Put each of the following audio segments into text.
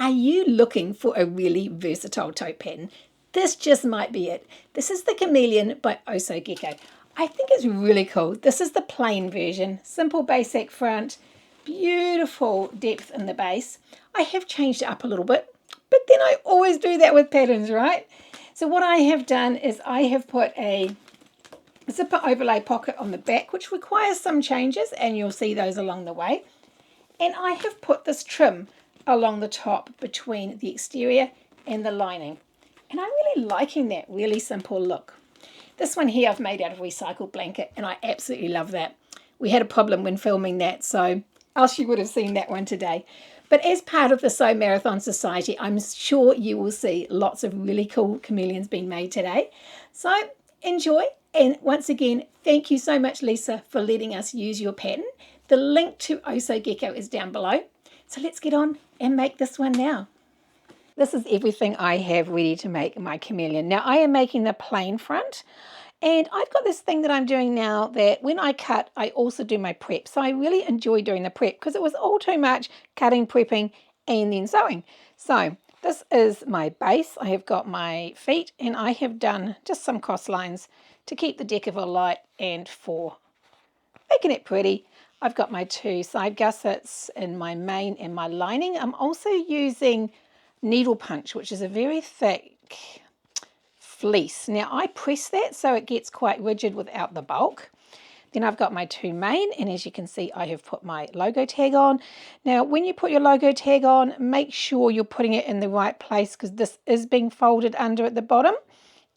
Are you looking for a really versatile tote pattern? This just might be it. This is the Chameleon by Oh Sew Gecko. I think it's really cool. This is the plain version. Simple basic front, beautiful depth in the base. I have changed it up a little bit, but then I always do that with patterns, right? So what I have done is I have put a zipper overlay pocket on the back, which requires some changes, and you'll see those along the way. And I have put this trim along the top between the exterior and the lining. And I'm really liking that really simple look. This one here I've made out of recycled blanket, and I absolutely love that. We had a problem when filming that, so else you would have seen that one today. But as part of the Sew Marathon Society, I'm sure you will see lots of really cool chameleons being made today. So enjoy. And once again, thank you so much, Lisa, for letting us use your pattern. The link to Oh Sew Gecko is down below. So let's get on and make this one now. This is everything I have ready to make my chameleon. Now I am making the plain front, and I've got this thing that I'm doing now that when I cut, I also do my prep. So I really enjoy doing the prep because it was all too much cutting, prepping, and then sewing. So this is my base. I have got my feet, and I have done just some cross lines to keep the decorative light and for making it pretty. I've got my two side gussets in my main and my lining. I'm also using needle punch, which is a very thick fleece. Now I press that so it gets quite rigid without the bulk. Then I've got my two main, and as you can see, I have put my logo tag on. Now when you put your logo tag on, make sure you're putting it in the right place because this is being folded under at the bottom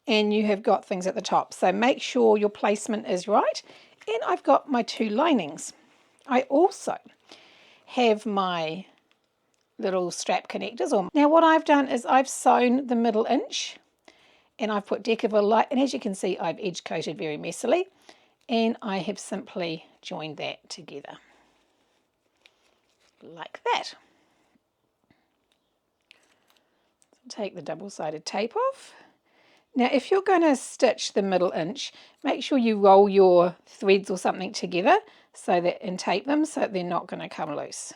and you have got things at the top. So make sure your placement is right. And I've got my two linings. I also have my little strap connectors on. Now what I've done is I've sewn the middle inch and I've put decorative light, and as you can see I've edge coated very messily, and I have simply joined that together like that. Take the double-sided tape off. Now if you're going to stitch the middle inch, make sure you roll your threads or something together so that, and tape them so that they're not going to come loose.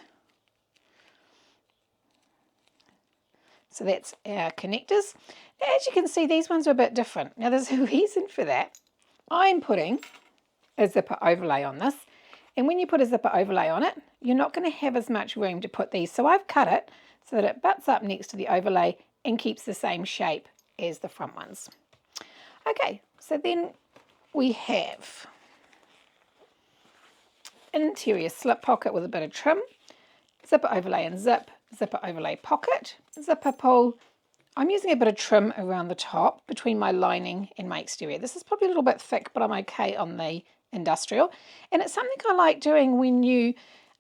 So that's our connectors. Now as you can see, these ones are a bit different. Now there's a reason for that. I'm putting a zipper overlay on this, and when you put a zipper overlay on it, you're not going to have as much room to put these. So I've cut it so that it butts up next to the overlay and keeps the same shape as the front ones. Okay, so then we have an interior slip pocket with a bit of trim, zipper overlay and zip, zipper overlay pocket, zipper pull. I'm using a bit of trim around the top between my lining and my exterior. This is probably a little bit thick, but I'm okay on the industrial. And it's something I like doing when you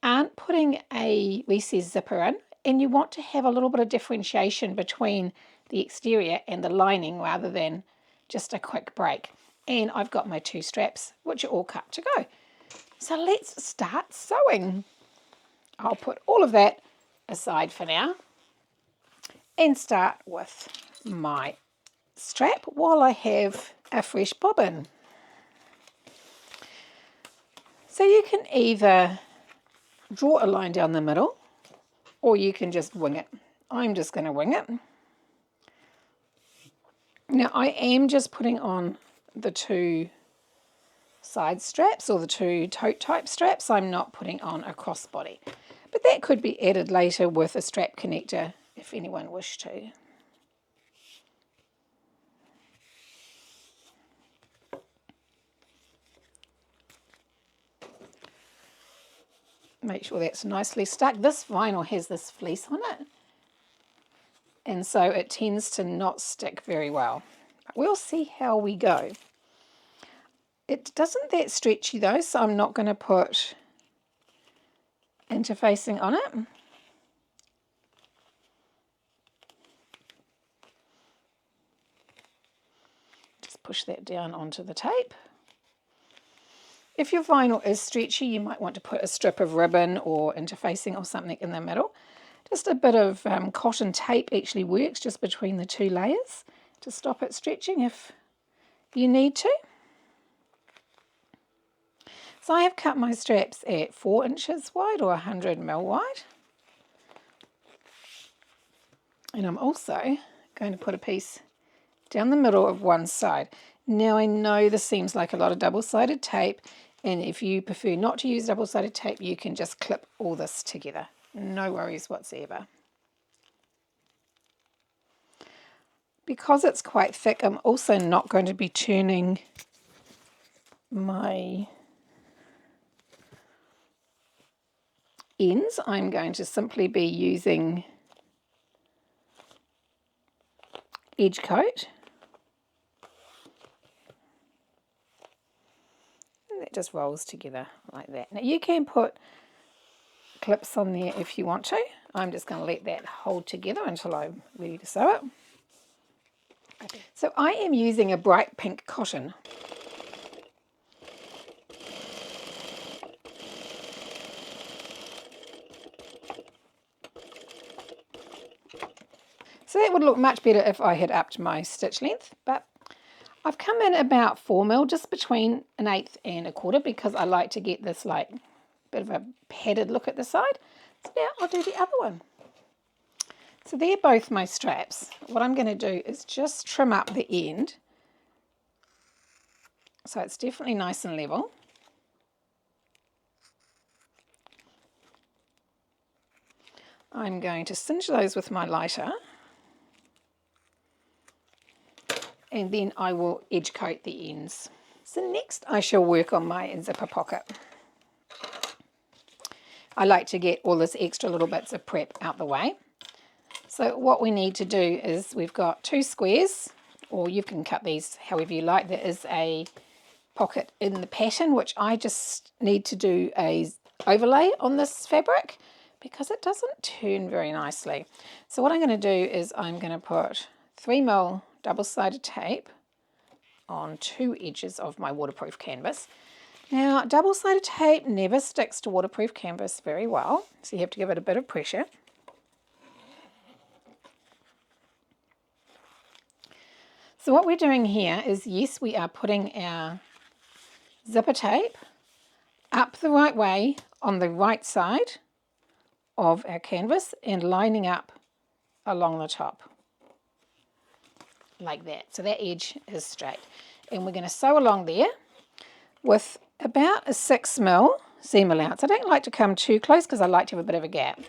aren't putting a recessed zipper in and you want to have a little bit of differentiation between the exterior and the lining rather than just a quick break. And I've got my two straps, which are all cut to go. So let's start sewing. I'll put all of that aside for now and start with my strap while I have a fresh bobbin. So you can either draw a line down the middle or you can just wing it. I'm just going to wing it. Now I am just putting on the two side straps or the two tote type straps. I'm not putting on a crossbody, but that could be added later with a strap connector if anyone wished to. Make sure that's nicely stuck. This vinyl has this fleece on it, and so it tends to not stick very well. We'll see how we go. It doesn't that stretchy though, so I'm not going to put interfacing on it. Just push that down onto the tape. If your vinyl is stretchy, you might want to put a strip of ribbon or interfacing or something in the middle. Just a bit of cotton tape actually works just between the two layers to stop it stretching if you need to. So I have cut my straps at 4 inches wide or 100 mil wide. And I'm also going to put a piece down the middle of one side. Now I know this seems like a lot of double-sided tape, and if you prefer not to use double-sided tape, you can just clip all this together. No worries whatsoever. Because it's quite thick, I'm also not going to be turning my ends. I'm going to simply be using edge coat. And that just rolls together like that. Now you can put clips on there if you want to. I'm just going to let that hold together until I'm ready to sew it. So I am using a bright pink cotton. So that would look much better if I had upped my stitch length, but I've come in about 4mm, just between 1/8 and 1/4, because I like to get this like bit of a padded look at the side. So now I'll do the other one. So they're both my straps. What I'm going to do is just trim up the end so it's definitely nice and level. I'm going to singe those with my lighter, and then I will edge coat the ends. So next I shall work on my zipper pocket. I like to get all this extra little bits of prep out the way. So what we need to do is we've got 2 squares, or you can cut these however you like. There is a pocket in the pattern, which I just need to do a overlay on this fabric because it doesn't turn very nicely. So what I'm going to do is I'm going to put 3mm double-sided tape on 2 edges of my waterproof canvas. Now, double-sided tape never sticks to waterproof canvas very well, so you have to give it a bit of pressure. So what we're doing here is, yes, we are putting our zipper tape up the right way on the right side of our canvas and lining up along the top like that. So that edge is straight. And we're going to sew along there with about a 6mm seam allowance. I don't like to come too close because I like to have a bit of a gap.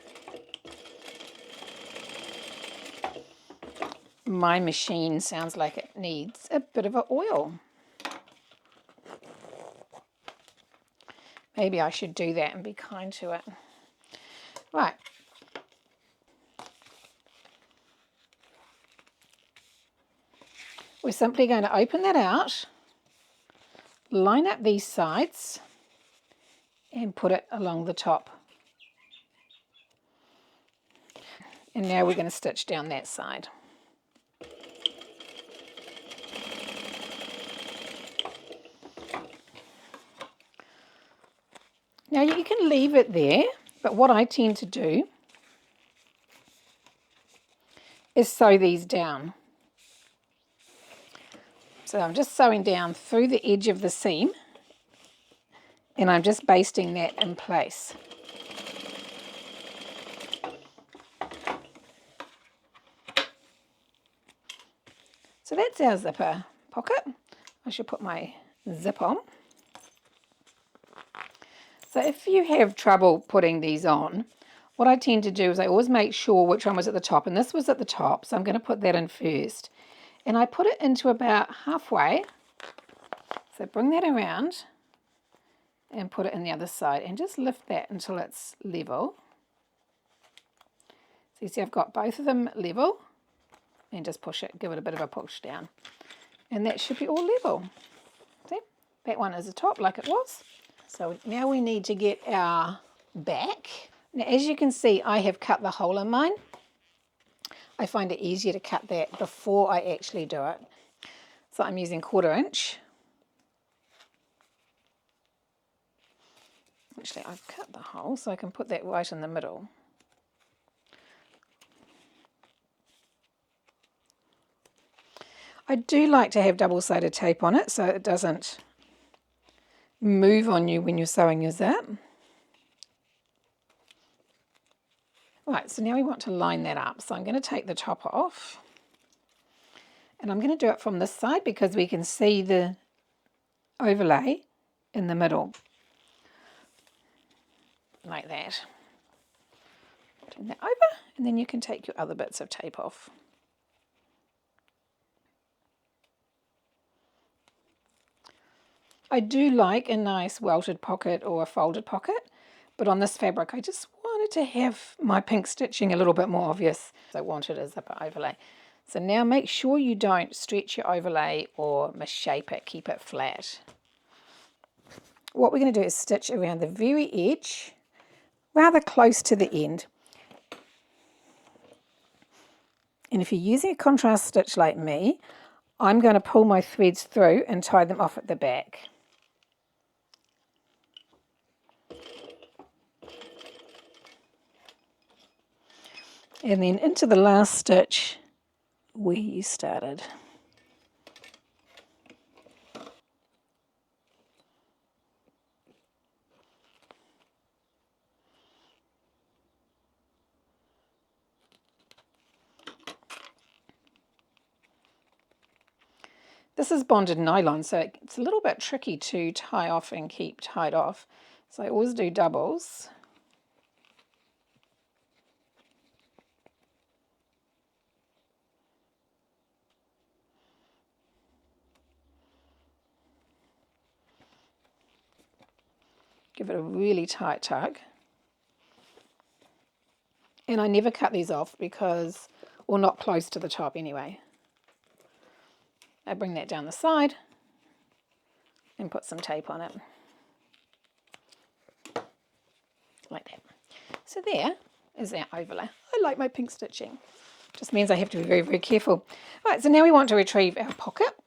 My machine sounds like it needs a bit of oil. Maybe I should do that and be kind to it. Right. We're simply going to open that out, line up these sides, and put it along the top. And now we're going to stitch down that side. Now you can leave it there, but what I tend to do is sew these down. So I'm just sewing down through the edge of the seam, and I'm just basting that in place. So that's our zipper pocket. I should put my zip on. So if you have trouble putting these on, what I tend to do is I always make sure which one was at the top, and this was at the top, so I'm going to put that in first. And I put it into about halfway, so bring that around and put it in the other side and just lift that until it's level. So you see I've got both of them level, and just push it, give it a bit of a push down. And that should be all level. See, that one is the top like it was. So now we need to get our back. Now as you can see, I have cut the hole in mine. I find it easier to cut that before I actually do it. So I'm using 1/4 inch. Actually, I've cut the hole so I can put that right in the middle. I do like to have double-sided tape on it so it doesn't move on you when you're sewing your zip. Right, Right, so now we want to line that up. So I'm going to take the top off, and I'm going to do it from this side because we can see the overlay in the middle, like that. Turn that over, and then you can take your other bits of tape off. I do like a nice welted pocket or a folded pocket, but on this fabric I just wanted to have my pink stitching a little bit more obvious. So I wanted a zipper overlay. So now make sure you don't stretch your overlay or misshape it, keep it flat. What we're going to do is stitch around the very edge, rather close to the end. And if you're using a contrast stitch like me, I'm going to pull my threads through and tie them off at the back. And then into the last stitch where you started. This is bonded nylon, so it's a little bit tricky to tie off and keep tied off. So I always do doubles. Give it a really tight tug. And I never cut these off because, or not close to the top anyway. I bring that down the side and put some tape on it. Like that. So there is our overlay. I like my pink stitching. Just means I have to be very, very careful. All right, so now we want to retrieve our pocket.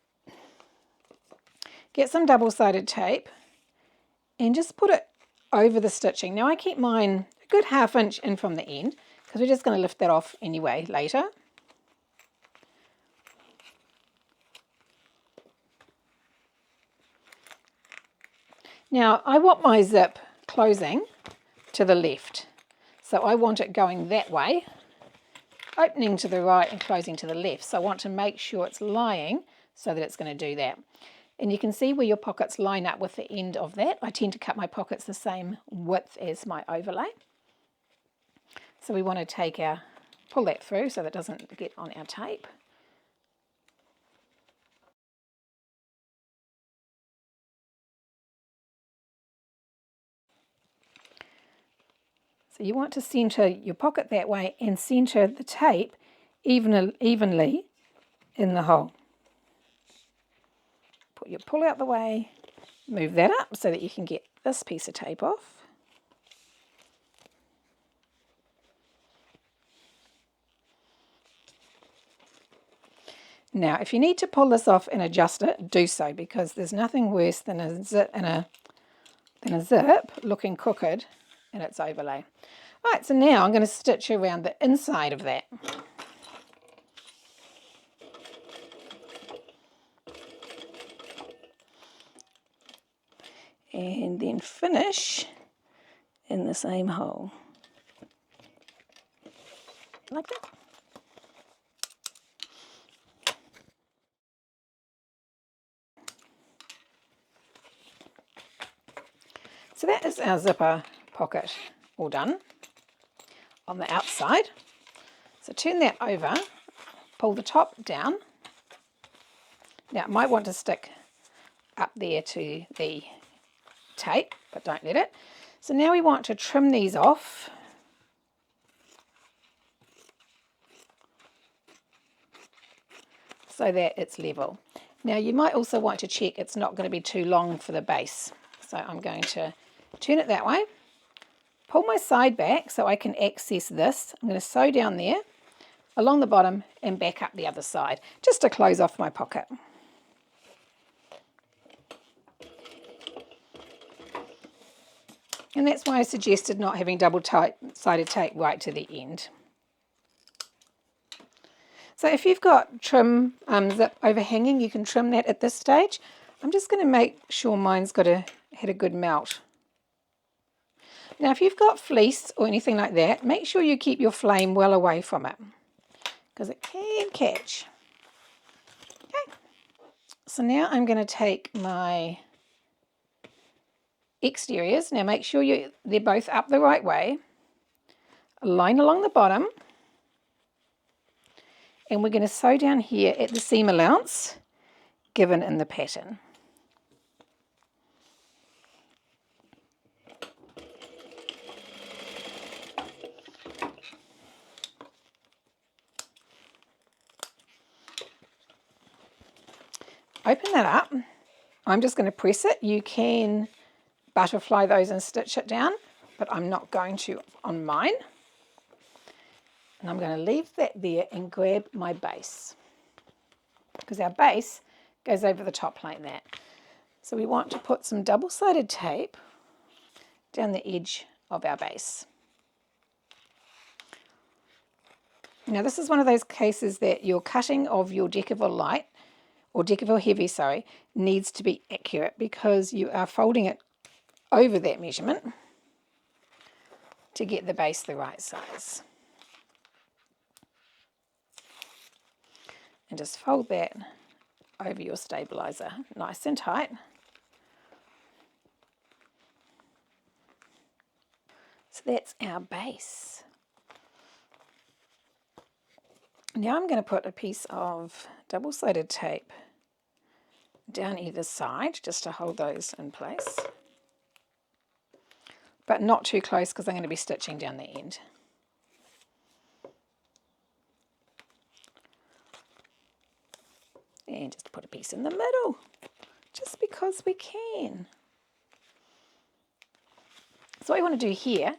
Get some double-sided tape and just put it over the stitching. Now I keep mine a good ½ inch in from the end because we're just going to lift that off anyway later. Now I want my zip closing to the left. So I want it going that way, opening to the right and closing to the left. So I want to make sure it's lying so that it's going to do that. And you can see where your pockets line up with the end of that. I tend to cut my pockets the same width as my overlay. So we want to pull that through so that it doesn't get on our tape. So you want to centre your pocket that way and centre the tape evenly in the hole. Put your pull out the way, move that up so that you can get this piece of tape off. Now, if you need to pull this off and adjust it, do so, because there's nothing worse than a zip looking crooked in its overlay. All right, so now I'm going to stitch around the inside of that. And then finish in the same hole. Like that. So that is our zipper pocket all done on the outside. So turn that over, pull the top down. Now it might want to stick up there to the tape, but don't let it. So now we want to trim these off. So that it's level. Now you might also want to check it's not going to be too long for the base. So I'm going to turn it that way, pull my side back so I can access this. I'm going to sew down there along the bottom and back up the other side just to close off my pocket. And that's why I suggested not having double-sided tape right to the end. So if you've got trim zip overhanging, you can trim that at this stage. I'm just going to make sure mine's had a good melt. Now if you've got fleece or anything like that, make sure you keep your flame well away from it because it can catch. Okay, so now I'm going to take my exteriors. Now make sure they're both up the right way. A line along the bottom, and we're going to sew down here at the seam allowance given in the pattern. Open that up. I'm just going to press it. You can butterfly those and stitch it down, but I'm not going to on mine. And I'm going to leave that there and grab my base, because our base goes over the top like that. So we want to put some double-sided tape down the edge of our base. Now this is one of those cases that your cutting of your Decaville light, or Decaville heavy, sorry, needs to be accurate because you are folding it over that measurement to get the base the right size. And just fold that over your stabilizer nice and tight. So that's our base. Now I'm going to put a piece of double-sided tape down either side just to hold those in place, but not too close because I'm going to be stitching down the end. And just put a piece in the middle, just because we can. So what we want to do here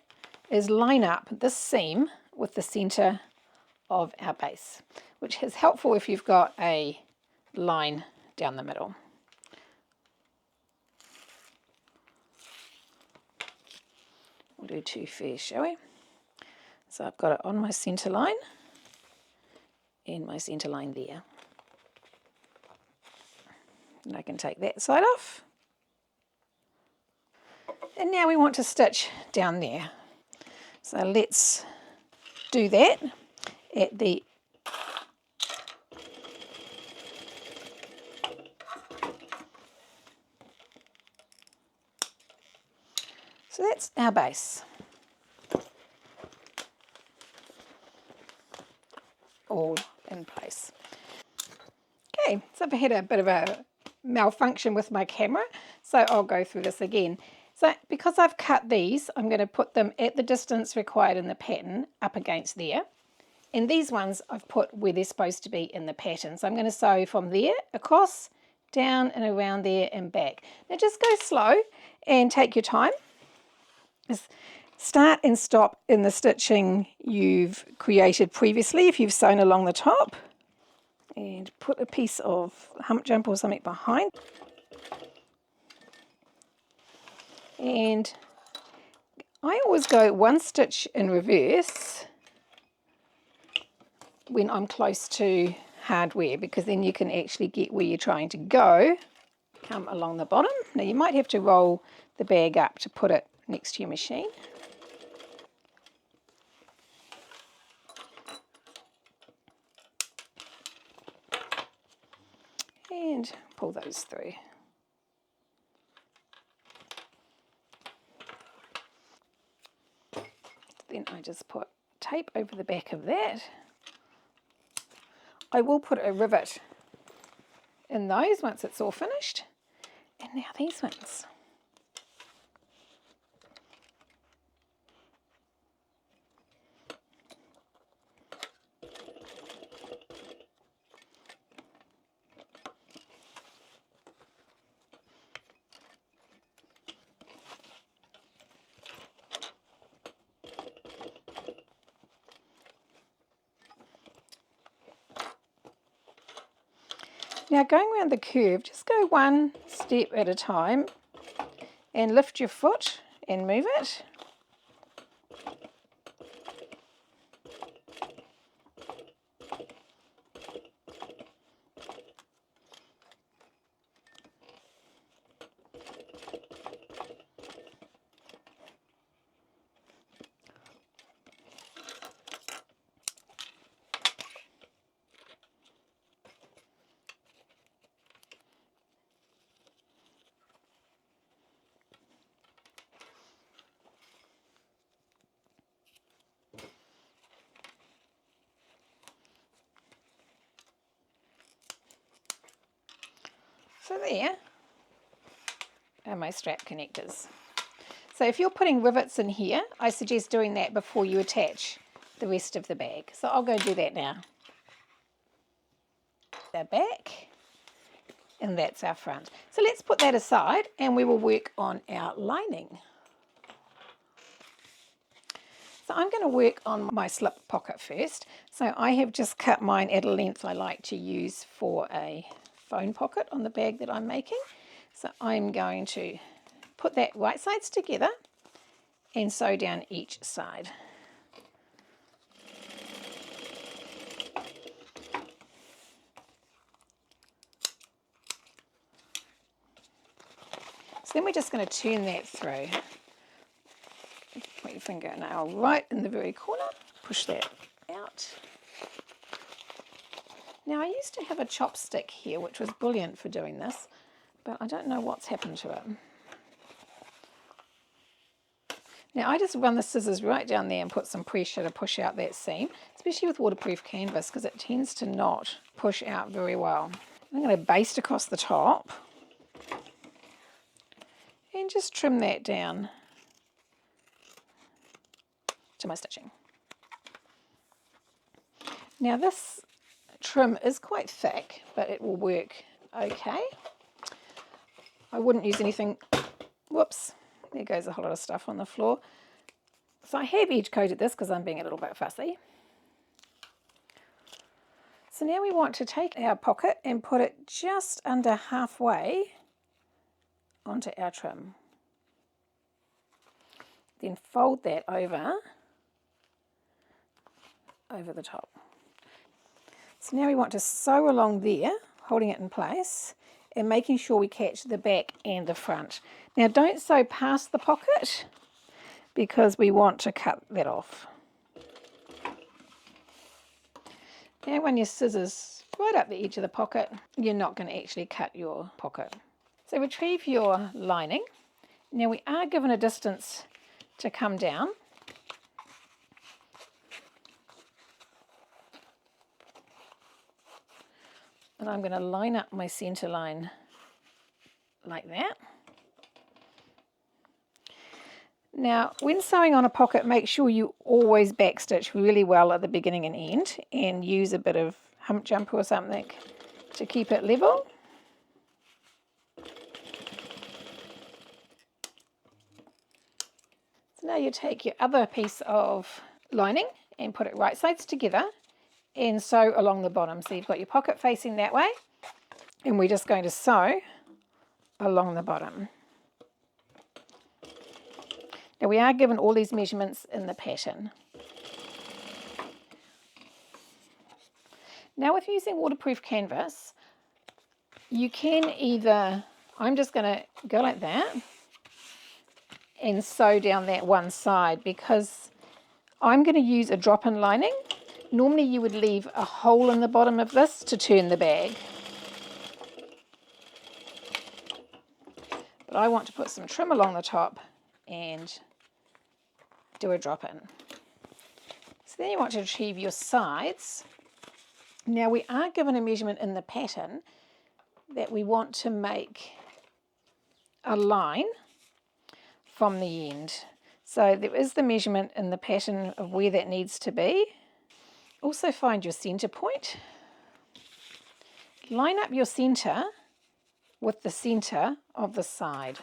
is line up this seam with the center of our base, which is helpful if you've got a line down the middle. We'll do two first, shall we? So I've got it on my center line and my center line there. And I can take that side off. And now we want to stitch down there. So let's do that at the So that's our base. All in place. Okay, so I've had a bit of a malfunction with my camera, so I'll go through this again. So because I've cut these, I'm going to put them at the distance required in the pattern up against there. And these ones I've put where they're supposed to be in the pattern. So I'm going to sew from there across, down and around there and back. Now just go slow and take your time. Just start and stop in the stitching you've created previously if you've sewn along the top. And put a piece of hump jump or something behind. And I always go one stitch in reverse when I'm close to hardware, because then you can actually get where you're trying to go. Come along the bottom. Now you might have to roll the bag up to put it next to your machine. And pull those through. Then I just put tape over the back of that. I will put a rivet in those once it's all finished. And now these ones. Now going around the curve, just go one step at a time and lift your foot and move it. So there are my strap connectors. So if you're putting rivets in here, I suggest doing that before you attach the rest of the bag. So I'll go do that now. They're back, and that's our front. So let's put that aside and we will work on our lining. So I'm going to work on my slip pocket first. So I have just cut mine at a length I like to use for a phone pocket on the bag that I'm making. So I'm going to put that right sides together and sew down each side. So then we're just going to turn that through. Put your fingernail right in the very corner, push that out. Now I used to have a chopstick here which was brilliant for doing this, but I don't know what's happened to it. Now I just run the scissors right down there and put some pressure to push out that seam, especially with waterproof canvas because it tends to not push out very well. I'm going to baste across the top and just trim that down to my stitching. Now this trim is quite thick, but it will work okay. I wouldn't use anything, whoops, there goes a whole lot of stuff on the floor. So I have edge coated this because I'm being a little bit fussy. So now we want to take our pocket and put it just under halfway onto our trim. Then fold that over the top. So now we want to sew along there, holding it in place and making sure we catch the back and the front. Now don't sew past the pocket because we want to cut that off. Now run your scissors right up the edge of the pocket. You're not going to actually cut your pocket. So retrieve your lining. Now we are given a distance to come down. And I'm going to line up my center line like that. Now, when sewing on a pocket, make sure you always backstitch really well at the beginning and end and use a bit of hump jumper or something to keep it level. So now you take your other piece of lining and put it right sides together and sew along the bottom. So you've got your pocket facing that way and we're just going to sew along the bottom. Now we are given all these measurements in the pattern. Now with using waterproof canvas, you can either, I'm just going to go like that and sew down that one side because I'm going to use a drop-in lining. Normally you would leave a hole in the bottom of this to turn the bag. But I want to put some trim along the top and do a drop-in. So then you want to achieve your sides. Now we are given a measurement in the pattern that we want to make a line from the end. So there is the measurement in the pattern of where that needs to be. Also find your center point. Line up your center with the center of the side.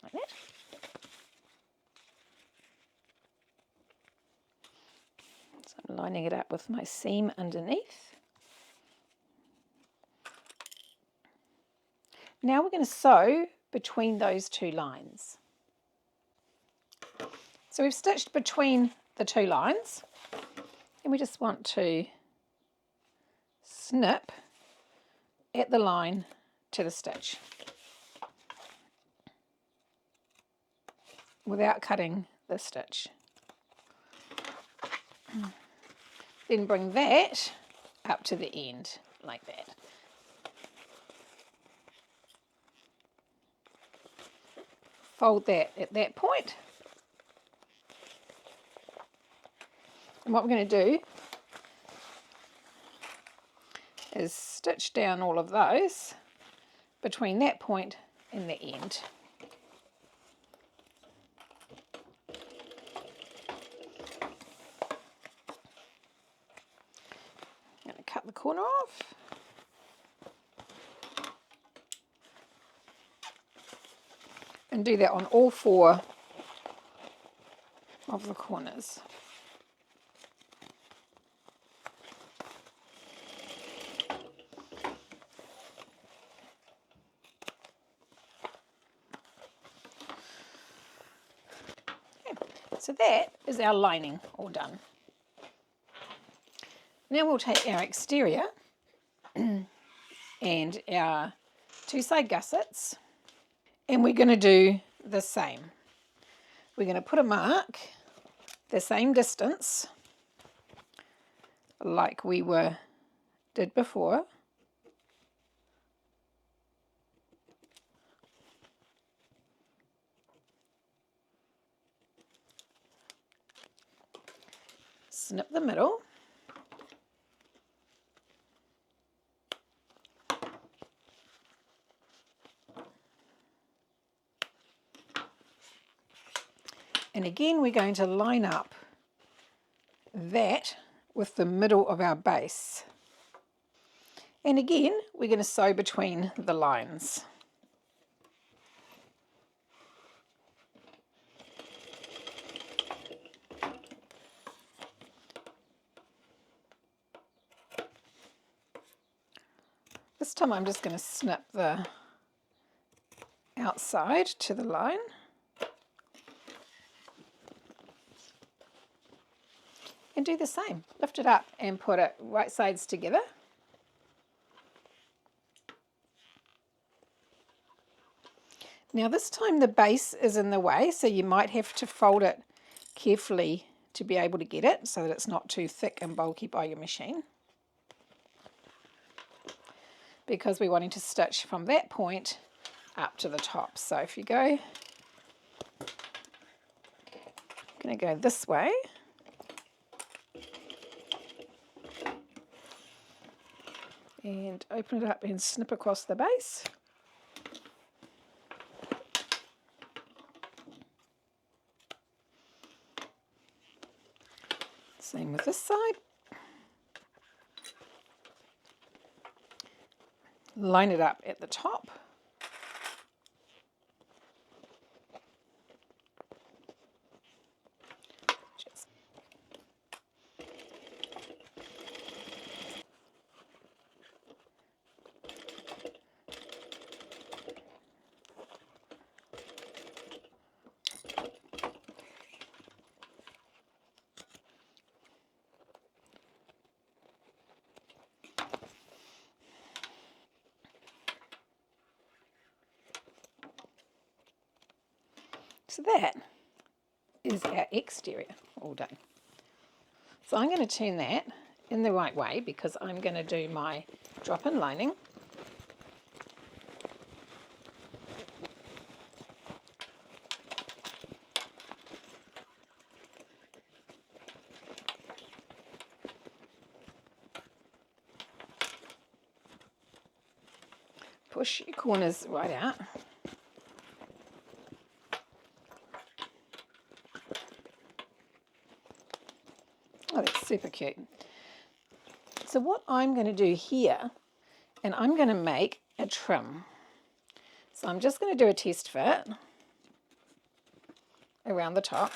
Like that. So I'm lining it up with my seam underneath. Now we're going to sew between those two lines. So we've stitched between the two lines and we just want to snip at the line to the stitch without cutting the stitch. Then bring that up to the end like that. Fold that at that point. And what we're going to do is stitch down all of those between that point and the end. I'm going to cut the corner off. And do that on all 4 of the corners. So that is our lining all done. Now we'll take our exterior and our 2 side gussets, and we're going to do the same. We're going to put a mark the same distance like we did before. Snip the middle. And again, we're going to line up that with the middle of our base. And again, we're going to sew between the lines. This time I'm just going to snip the outside to the line. And do the same. Lift it up and put it right sides together. Now this time the base is in the way, so you might have to fold it carefully to be able to get it so that it's not too thick and bulky by your machine. Because we're wanting to stitch from that point up to the top. So if you go, I'm going to go this way. And open it up and snip across the base. Same with this side. Line it up at the top. So that is our exterior all done. So I'm going to turn that in the right way because I'm going to do my drop-in lining. Push your corners right out. Oh, that's super cute. So what I'm going to do here, and I'm going to make a trim. So I'm just going to do a test fit around the top.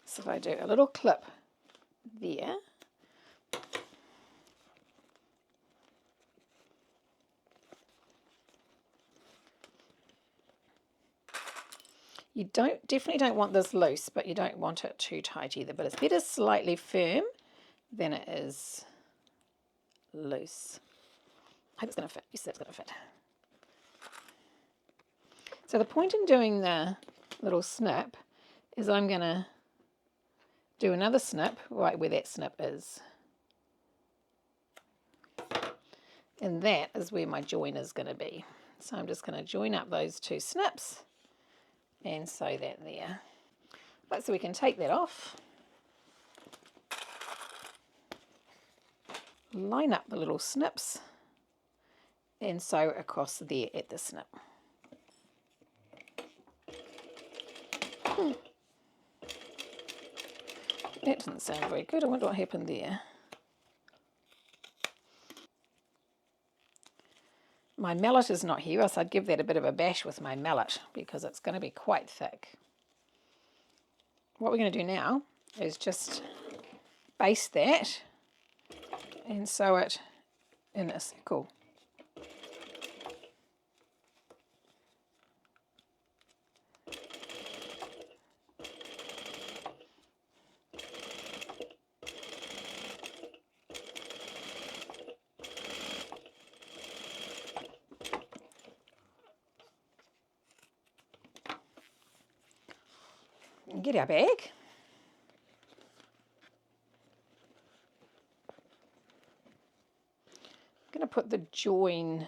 So if I do a little clip there, you definitely don't want this loose, but you don't want it too tight either. But it's better slightly firm than it is loose. I hope it's going to fit. Yes, it's going to fit. So the point in doing the little snip is I'm going to do another snip right where that snip is. And that is where my join is going to be. So I'm just going to join up those 2 snips and sew that there. Right, so we can take that off. line up the little snips and sew across there at the snip. That didn't sound very good. I wonder what happened there. My mallet is not here, else I'd give that a bit of a bash with my mallet because it's going to be quite thick. What we're going to do now is just baste that and sew it in a circle. Get our bag. I'm going to put the join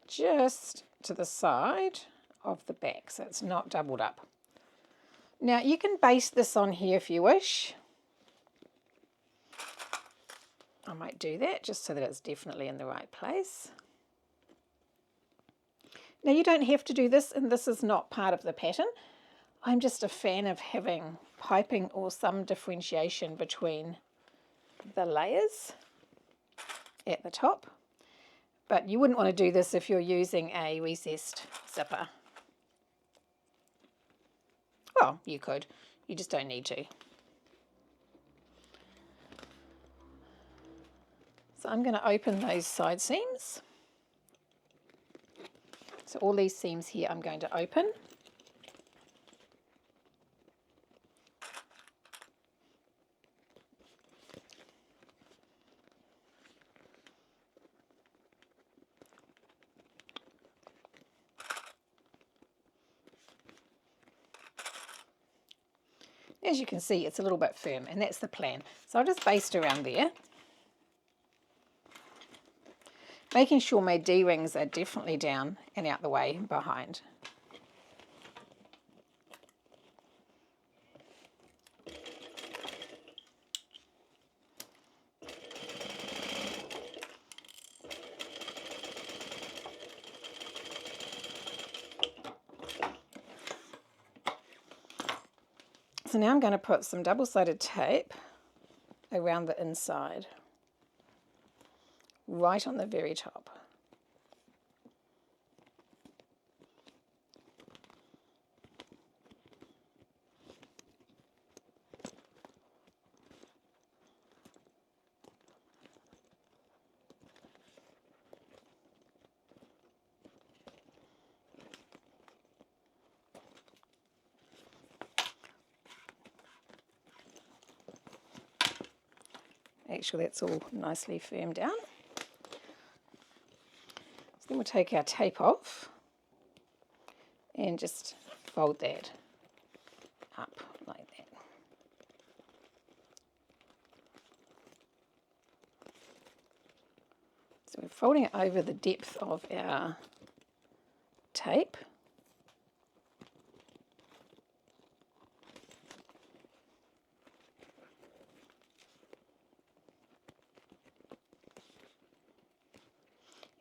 just to the side of the back so it's not doubled up. Now you can baste this on here if you wish. I might do that just so that it's definitely in the right place. Now you don't have to do this, and this is not part of the pattern. I'm just a fan of having piping or some differentiation between the layers at the top. But you wouldn't want to do this if you're using a recessed zipper. Well, you could. You just don't need to. So I'm going to open those side seams. So all these seams here I'm going to open. As you can see, it's a little bit firm, and that's the plan. So I'll just baste around there, making sure my D-rings are definitely down and out the way behind. So now I'm going to put some double-sided tape around the inside, right on the very top. Make sure that's all nicely firmed down. So then we'll take our tape off and just fold that up like that. So we're folding it over the depth of our tape.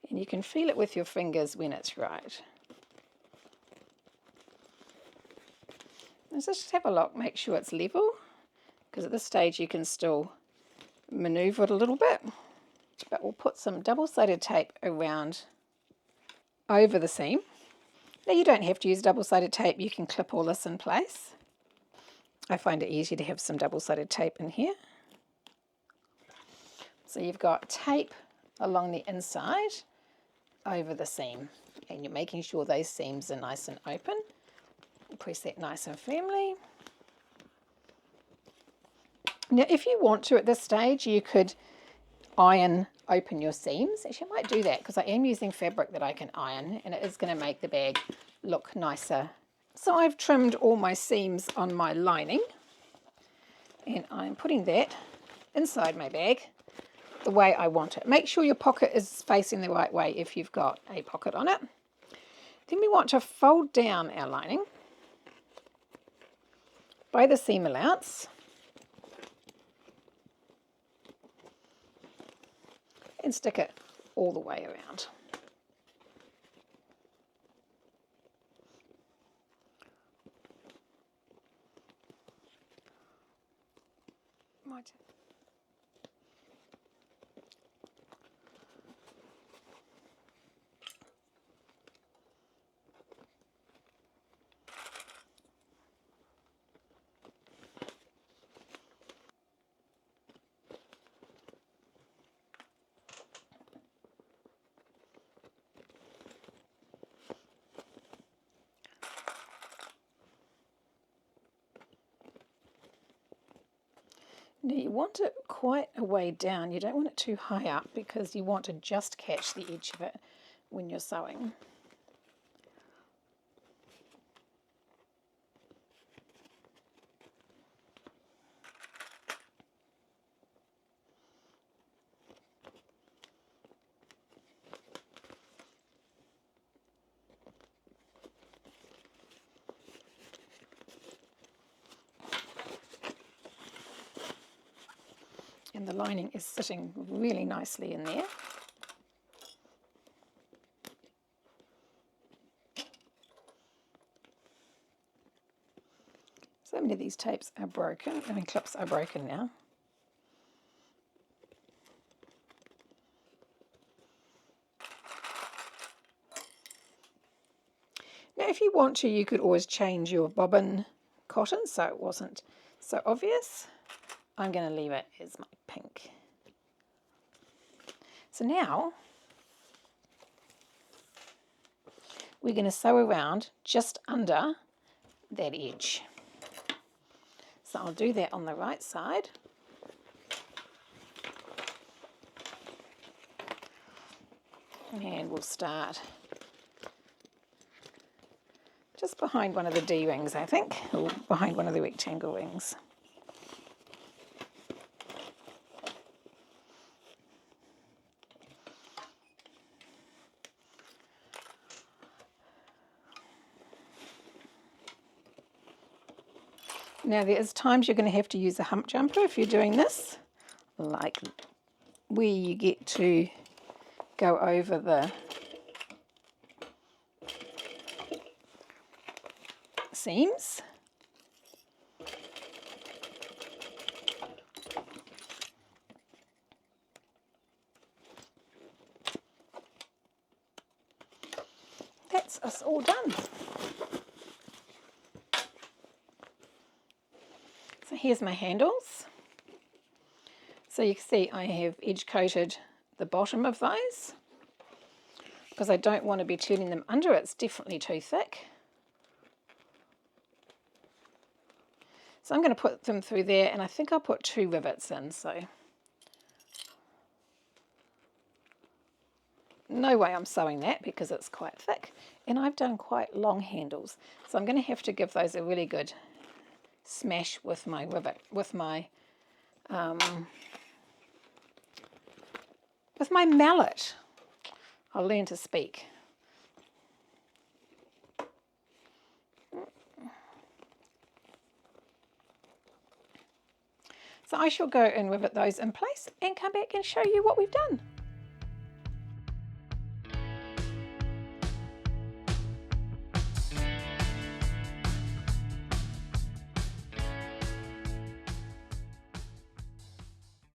And you can feel it with your fingers when it's right. Let's just have a look, make sure it's level, because at this stage you can still maneuver it a little bit. But we'll put some double-sided tape around over the seam. Now you don't have to use double-sided tape, you can clip all this in place. I find it easier to have some double-sided tape in here. So you've got tape along the inside over the seam, and you're making sure those seams are nice and open. Press that nice and firmly. Now if you want to at this stage, you could iron open your seams. Actually, I might do that because I am using fabric that I can iron, and it is going to make the bag look nicer. So I've trimmed all my seams on my lining, and I'm putting that inside my bag the way I want it. Make sure your pocket is facing the right way if you've got a pocket on it. Then we want to fold down our lining by the seam allowance. and stick it all the way around. Right. Now you want it quite a way down. You don't want it too high up because you want to just catch the edge of it when you're sewing. And the lining is sitting really nicely in there. So many of these tapes are broken, clips are broken now. Now if you want to, you could always change your bobbin cotton so it wasn't so obvious. I'm going to leave it as my pink. So now we're going to sew around just under that edge. So I'll do that on the right side. And we'll start just behind one of the D rings, I think, or behind one of the rectangle rings. Now there's times you're going to have to use a hump jumper if you're doing this, like where you get to go over the seams. That's us all done. So here's my handles. So you can see I have edge coated the bottom of those because I don't want to be turning them under. It's definitely too thick. So I'm going to put them through there, and I think I'll put 2 rivets in, so no way I'm sewing that because it's quite thick, and I've done quite long handles, so I'm going to have to give those a really good smash with my rivet, with my mallet. I'll learn to speak. So I shall go and rivet those in place and come back and show you what we've done.